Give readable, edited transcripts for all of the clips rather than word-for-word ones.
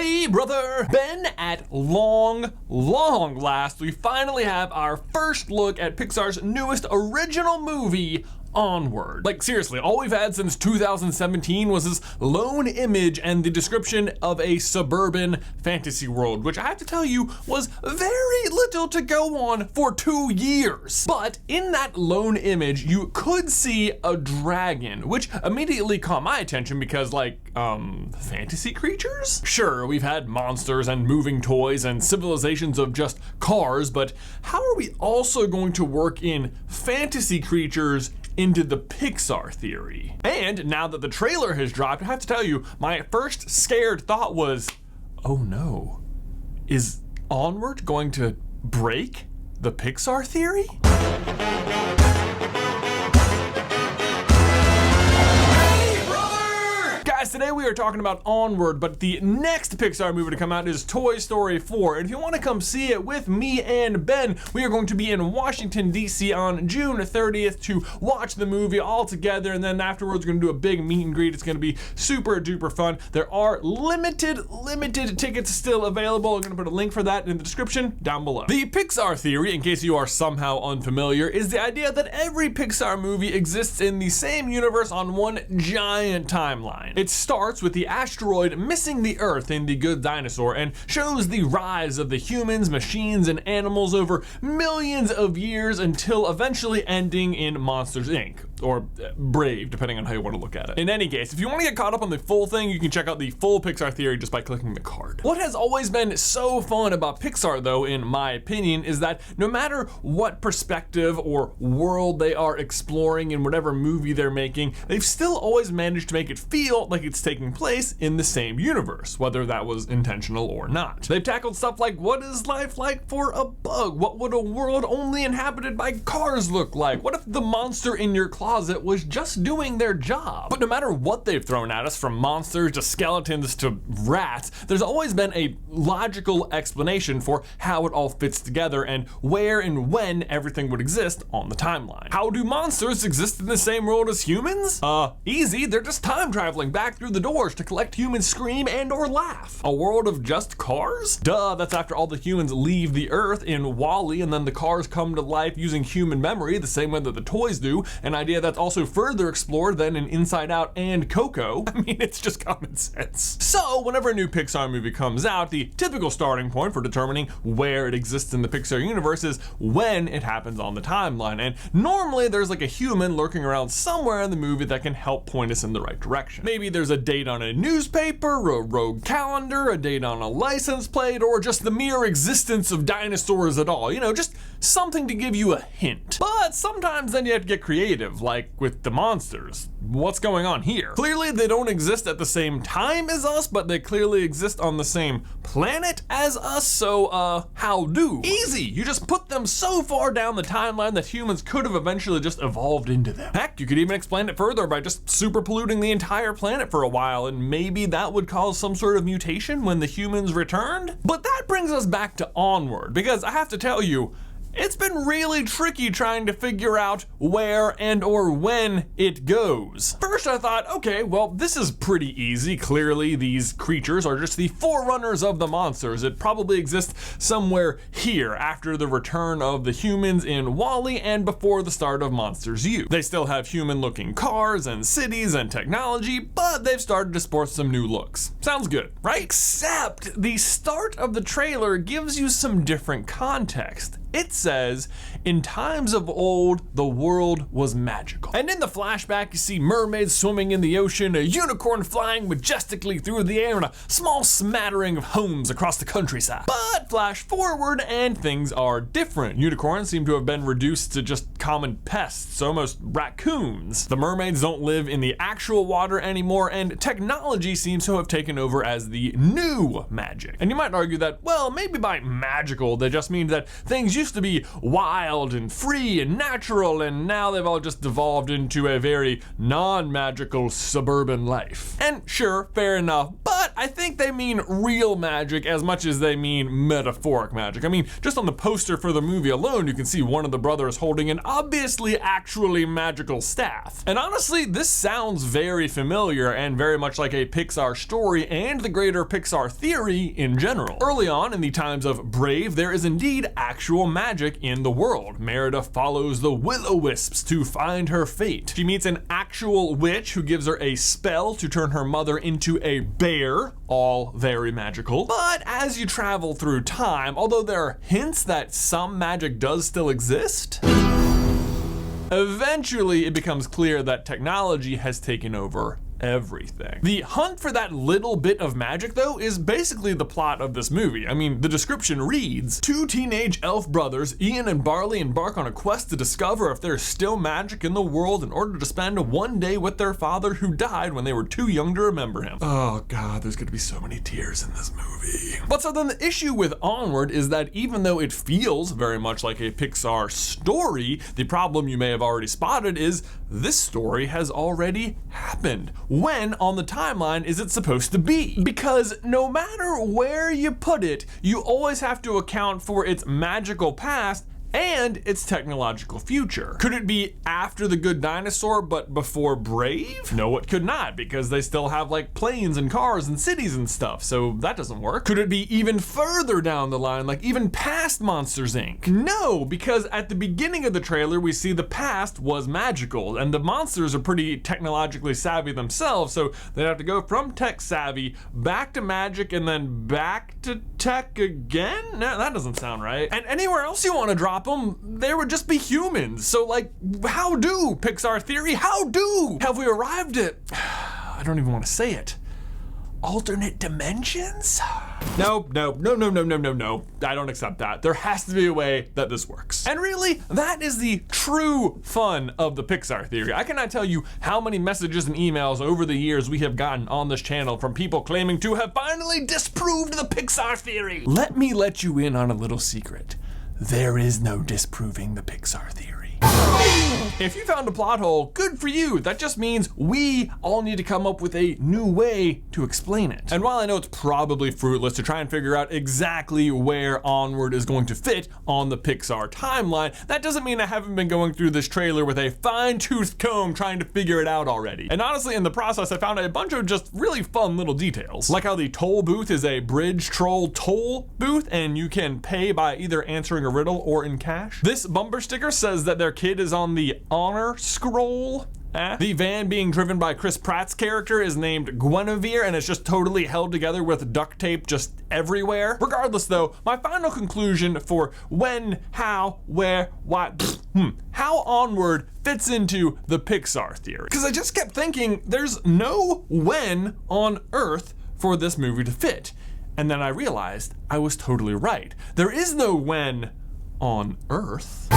Hey brother! Ben, at long last, we finally have our first look at Pixar's newest original movie, Onward. Like seriously, all we've had since 2017 was this lone image and the description of a suburban fantasy world, which I have to tell you was very little to go on for 2 years. But in that lone image, you could see a dragon, which immediately caught my attention because fantasy creatures? Sure, we've had monsters and moving toys and civilizations of just cars, but how are we also going to work in fantasy creatures into the Pixar theory? And now that the trailer has dropped, I have to tell you, my first scared thought was, oh no, is Onward going to break the Pixar theory? Guys, today we are talking about Onward, but the next Pixar movie to come out is Toy Story 4. And if you want to come see it with me and Ben, we are going to be in Washington, D.C. on June 30th to watch the movie all together. And then afterwards, we're going to do a big meet and greet. It's going to be super duper fun. There are limited tickets still available. I'm going to put a link for that in the description down below. The Pixar theory, in case you are somehow unfamiliar, is the idea that every Pixar movie exists in the same universe on one giant timeline. It starts with the asteroid missing the Earth in The Good Dinosaur and shows the rise of the humans, machines, and animals over millions of years until eventually ending in Monsters, Inc. or Brave, depending on how you want to look at it. In any case, if you want to get caught up on the full thing, you can check out the full Pixar theory just by clicking the card. What has always been so fun about Pixar, though, in my opinion, is that no matter what perspective or world they are exploring in whatever movie they're making, they've still always managed to make it feel like it's taking place in the same universe, whether that was intentional or not. They've tackled stuff like, what is life like for a bug? What would a world only inhabited by cars look like? What if the monster in your closet was just doing their job? But no matter what they've thrown at us, from monsters to skeletons to rats, there's always been a logical explanation for how it all fits together and where and when everything would exist on the timeline. How do monsters exist in the same world as humans? Easy, they're just time traveling back through the doors to collect humans scream and or laugh. A world of just cars? Duh, that's after all the humans leave the Earth in WALL-E and then the cars come to life using human memory the same way that the toys do, an idea that's also further explored than in Inside Out and Coco. I mean, it's just common sense. So whenever a new Pixar movie comes out, the typical starting point for determining where it exists in the Pixar universe is when it happens on the timeline, and normally there's like a human lurking around somewhere in the movie that can help point us in the right direction. Maybe there's a date on a newspaper, a road calendar, a date on a license plate, or just the mere existence of dinosaurs at all. You know, just something to give you a hint. But sometimes then you have to get creative, like with the monsters. What's going on here? Clearly they don't exist at the same time as us, but they clearly exist on the same planet as us, so how do? Easy! You just put them so far down the timeline that humans could have eventually just evolved into them. Heck, you could even explain it further by just super polluting the entire planet for a while, and maybe that would cause some sort of mutation when the humans returned? But that brings us back to Onward, because I have to tell you, it's been really tricky trying to figure out where and or when it goes. First I thought, okay, well, this is pretty easy. Clearly these creatures are just the forerunners of the monsters. It probably exists somewhere here after the return of the humans in WALL-E and before the start of Monsters U. They still have human looking cars and cities and technology, but they've started to sport some new looks. Sounds good, right? Except the start of the trailer gives you some different context. It says, in times of old, the world was magical. And in the flashback, you see mermaids swimming in the ocean, a unicorn flying majestically through the air, and a small smattering of homes across the countryside. But flash forward, and things are different. Unicorns seem to have been reduced to just common pests, almost raccoons. The mermaids don't live in the actual water anymore, and technology seems to have taken over as the new magic. And you might argue that, well, maybe by magical, they just mean that things used to be wild and free and natural, and now they've all just devolved into a very non-magical suburban life. And sure, fair enough, but I think they mean real magic as much as they mean metaphoric magic. I mean, just on the poster for the movie alone, you can see one of the brothers holding an obviously actually magical staff. And honestly, this sounds very familiar and very much like a Pixar story and the greater Pixar theory in general. Early on in the times of Brave, there is indeed actual magic in the world. Merida follows the will-o-wisps to find her fate. She meets an actual witch who gives her a spell to turn her mother into a bear, all very magical. But as you travel through time, although there are hints that some magic does still exist, eventually it becomes clear that technology has taken over everything. The hunt for that little bit of magic, though, is basically the plot of this movie. I mean, the description reads, two teenage elf brothers, Ian and Barley, embark on a quest to discover if there's still magic in the world in order to spend one day with their father who died when they were too young to remember him. Oh God, there's gonna be so many tears in this movie. But so then the issue with Onward is that even though it feels very much like a Pixar story, the problem you may have already spotted is this story has already happened. When on the timeline is it supposed to be? Because no matter where you put it, you always have to account for its magical past and its technological future. Could it be after The Good Dinosaur but before Brave? No, it could not, because they still have like planes and cars and cities and stuff, so that doesn't work. Could it be even further down the line, like even past Monsters Inc? No, because at the beginning of the trailer we see the past was magical and the monsters are pretty technologically savvy themselves, so they'd have to go from tech savvy back to magic and then back to tech again? No, that doesn't sound right. And anywhere else you want to drop them, there would just be humans. So like, how do, Pixar Theory, how do? Have we arrived at, I don't even want to say it, alternate dimensions? No. I don't accept that. There has to be a way that this works. And really, that is the true fun of the Pixar Theory. I cannot tell you how many messages and emails over the years we have gotten on this channel from people claiming to have finally disproved the Pixar Theory. Let me let you in on a little secret. There is no disproving the Pixar Theory. If you found a plot hole, good for you. That just means we all need to come up with a new way to explain it. And while I know it's probably fruitless to try and figure out exactly where Onward is going to fit on the Pixar timeline, that doesn't mean I haven't been going through this trailer with a fine-tooth comb trying to figure it out already. And honestly, in the process, I found a bunch of just really fun little details. Like how the toll booth is a bridge troll toll booth and you can pay by either answering a riddle or in cash. This bumper sticker says that their kid is on the honor scroll. The van being driven by Chris Pratt's character is named Guinevere and it's just totally held together with duct tape just everywhere. Regardless though, my final conclusion for when, how, where, why, how Onward fits into the Pixar Theory. Because I just kept thinking there's no when on Earth for this movie to fit. And then I realized I was totally right. There is no when on Earth.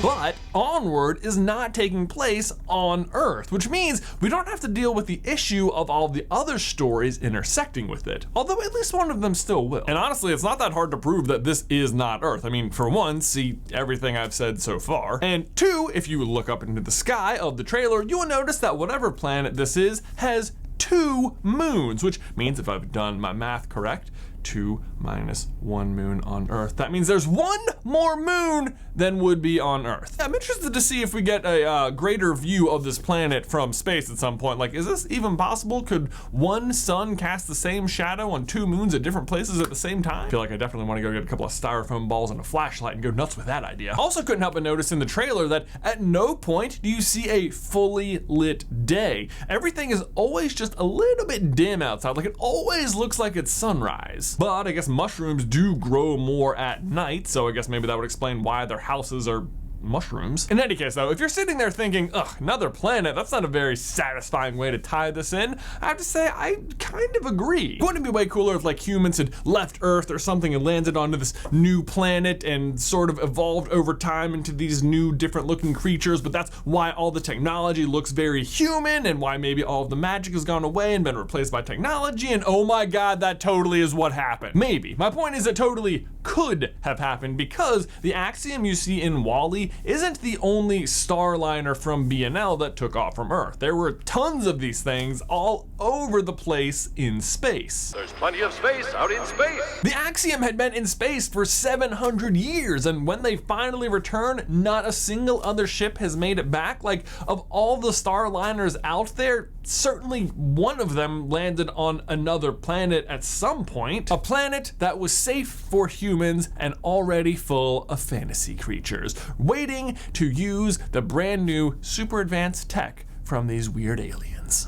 But Onward is not taking place on Earth, which means we don't have to deal with the issue of all the other stories intersecting with it, although at least one of them still will. And honestly, it's not that hard to prove that this is not Earth. I mean, for one, see everything I've said so far, and two, if you look up into the sky of the trailer, you will notice that whatever planet this is has 2 moons, which means if I've done my math correct, 2 minus 1 moon on Earth. That means there's 1 more moon than would be on Earth. I'm interested to see if we get a greater view of this planet from space at some point. Like, is this even possible? Could one sun cast the same shadow on 2 moons at different places at the same time? I feel like I definitely want to go get a couple of styrofoam balls and a flashlight and go nuts with that idea. Also couldn't help but notice in the trailer that at no point do you see a fully lit day. Everything is always just a little bit dim outside. Like, it always looks like it's sunrise. But I guess mushrooms do grow more at night, so I guess maybe that would explain why their houses are mushrooms. In any case though, if you're sitting there thinking, ugh, another planet, that's not a very satisfying way to tie this in, I have to say I kind of agree. Wouldn't it be way cooler if like humans had left Earth or something and landed onto this new planet and sort of evolved over time into these new different looking creatures, but that's why all the technology looks very human and why maybe all of the magic has gone away and been replaced by technology, and oh my god, that totally is what happened. Maybe. My point is it totally could have happened, because the axiom you see in WALL-E isn't the only starliner from B&L that took off from Earth. There were tons of these things all over the place in space. There's plenty of space out in space. The axiom had been in space for 700 years, and when they finally return, not a single other ship has made it back. Like, of all the starliners out there, certainly one of them landed on another planet at some point. A planet that was safe for humans and already full of fantasy creatures, waiting to use the brand new super advanced tech from these weird aliens.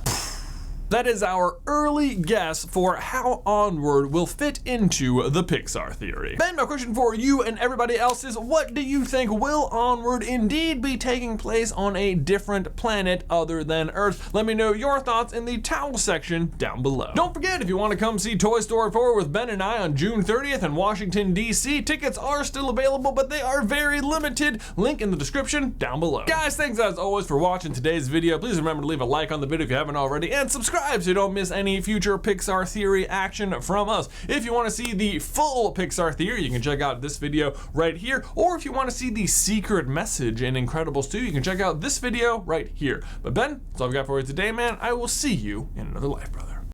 That is our early guess for how Onward will fit into the Pixar theory. Ben, my question for you and everybody else is, what do you think? Will Onward indeed be taking place on a different planet other than Earth? Let me know your thoughts in the towel section down below. Don't forget, if you want to come see Toy Story 4 with Ben and I on June 30th in Washington, D.C., tickets are still available, but they are very limited. Link in the description down below. Guys, thanks as always for watching today's video. Please remember to leave a like on the video if you haven't already, and subscribe so you don't miss any future Pixar Theory action from us. If you want to see the full Pixar Theory, you can check out this video right here, or if you want to see the secret message in Incredibles 2, you can check out this video right here. But Ben, that's all I've got for you today, man. I will see you in another life, brother.